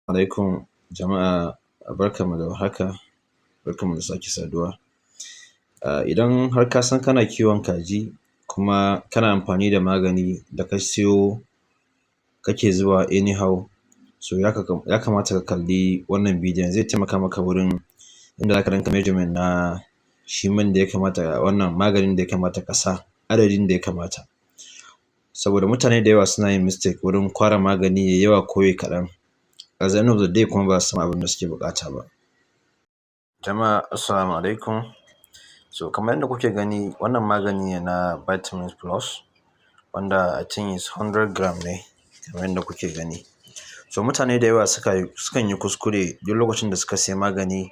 Alaikum jama'a, barkanmu da warhaka, barkanmu da sake saduwa. Idan har ka san kana kiwon kaji kuma kana amfani da magani da ka siyo kake zubawa anyhow, so ya kamata ka kalli wannan bidiyon, zai taimaka maka wurin inda za ka rinƙa measurement na shi man da ya kamata, wannan maganin da ya kamata ka sa, adadin da ya kamata. Saboda mutane da yawa suna yin mistake wurin ƙwara magani yayi yawa ko yayi kaɗan, at the end of the day kuma ba su samu abin da suke buƙata ba. Jama'a assalamu alaikum. So kamar yadda kuke gani wannan magani ne na Vitamin Plus wanda I think is 100 gram ne kamar yadda kuke gani. So mutane da yawa sukan yi kuskure duk lokacin da suka siya magani,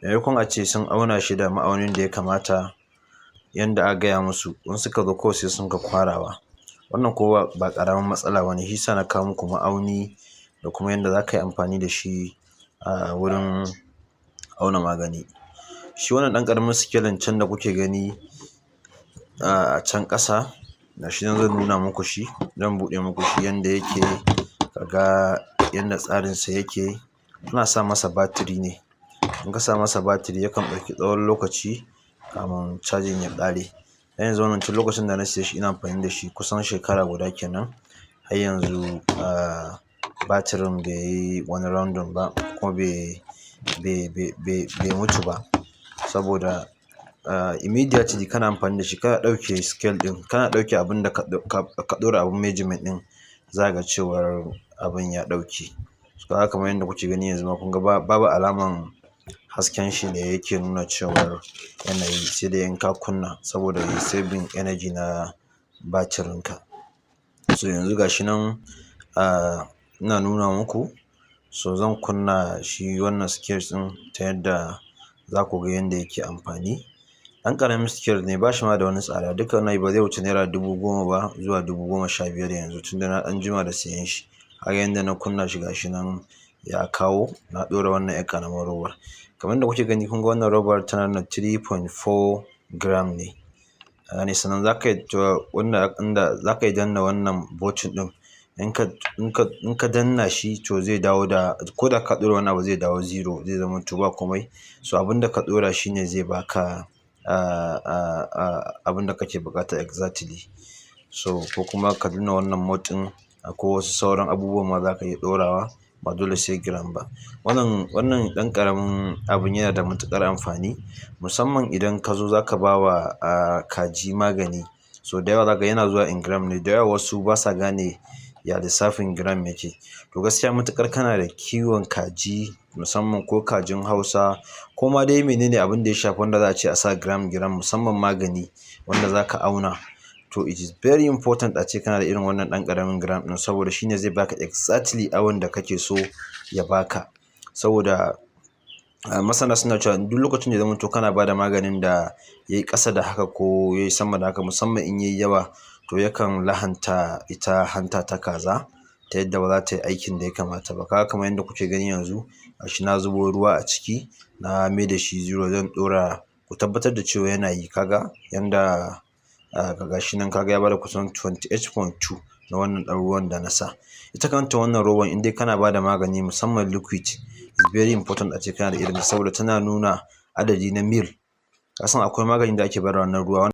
maimakon a ce sun auna shi da ma'aunin da ya kamata yanda aka gaya musu, in suka zo kawai sai sun ga ƙwarawa. Wannan kuwa ba ƙaramin matsala bane, shi yasa na kawo muku ma'auni da kuma yanda za ka yi amfani da shi a wurin auna magani. Shi wannan ɗan ƙaramin scale can da kuke gani a can ƙasa, gashi nan zan nuna muku shi, zan buɗe muku shi yanda yake, ka ga yanda tsarinsa yake. Ana sa masa batiri ne, in ka sa masa batiri yakan ɗauki tsawon lokaci kamin cajin ya ƙare. Dan yanzu wannan tun lokacin da na siye shi ina amfani da shi kusan shekara guda kenan, har yanzu batirin bai yi wani rounding ba kuma bai mutu ba. Saboda immediately kana amfani da shi kana ɗauke scale ɗin, kana ɗauke abin da ka ɗora abin measurement ɗin, za ka ga cewar abin ya ɗauke. Kaga kamar yadda kuke gani yanzu ma kun ga babu alaman hasken shi da yake nuna cewar yanayi, sai dai in ka kunna saboda yayi saving energy na batirin ka. So yanzu gashi nan ina nuna muku, so zan kunna shi wannan scale ɗin ta yadda za ku ga yanda yake amfani. Ɗan ƙaramin scale ne, ba shi ma da wani tsada, duka wannan ba zai wuce naira 10,000 ba zuwa 15,000 yanzu tunda na ɗan jima da siyan shi. Kaga yanda na kunna shi gashi nan ya kawo, na ɗora wannan ƴar ƙaramar robar. Kamar yadda kuke gani kun ga wannan robar tana nuna 3.4 gram ne. Sannan za ka iya danna wannan button ɗin, in ka danna shi to zai dawo da, ko da ka ɗora wani abu zai dawo zero, zai zamanto ba komai. So abin da ka ɗora shi ne zai baka abin da kake buƙata exactly. So ko kuma ka danna wannan mode ɗin, akwai wasu sauran abubuwan ma za ka iya ɗorawa, ba dole sai gram ba. Wannan ɗan ƙaramin abun yana da matuƙar amfani, musamman idan ka zo za ka ba wa kaji magani. So da yawa za ka ga yana zuwa in gram ne, da yawa wasu ba sa gane ya lissafin gram yake. To gaskiya matuƙar kana da kiwon kaji, musamman ko kajin Hausa ko ma dai menene abin da ya shafi wanda za a ce a sa gram, musamman magani wanda za ka auna, to it is very important a ce kana da irin wannan ɗan ƙaramin gram ɗin, saboda shi ne zai baka exactly awon da kake so ya baka. Saboda masana suna cewa duk lokacin da ya zamanto kana ba da maganin da yayi ƙasa da haka ko yayi sama da haka, musamman in yayi yawa, to yakan lahanta ita hanta ta kaza ta yadda ba za ta yi aikin da ya kamata ba. Kaga kamar yadda kuke gani yanzu, gashi na zubo ruwa a ciki, na maida shi zero, zan ɗora ku tabbatar da cewa yana yi. Kaga yanda gashi nan, kaga ya bada kusan 28.2 na wannan ɗan ruwan da na sa. Ita kanta wannan roban in dai kana ba da magani musamman liquid, is very important a ce kana da irin ta, saboda tana nuna adadi na mil. Ka san akwai maganin da ake bayarwa na ruwa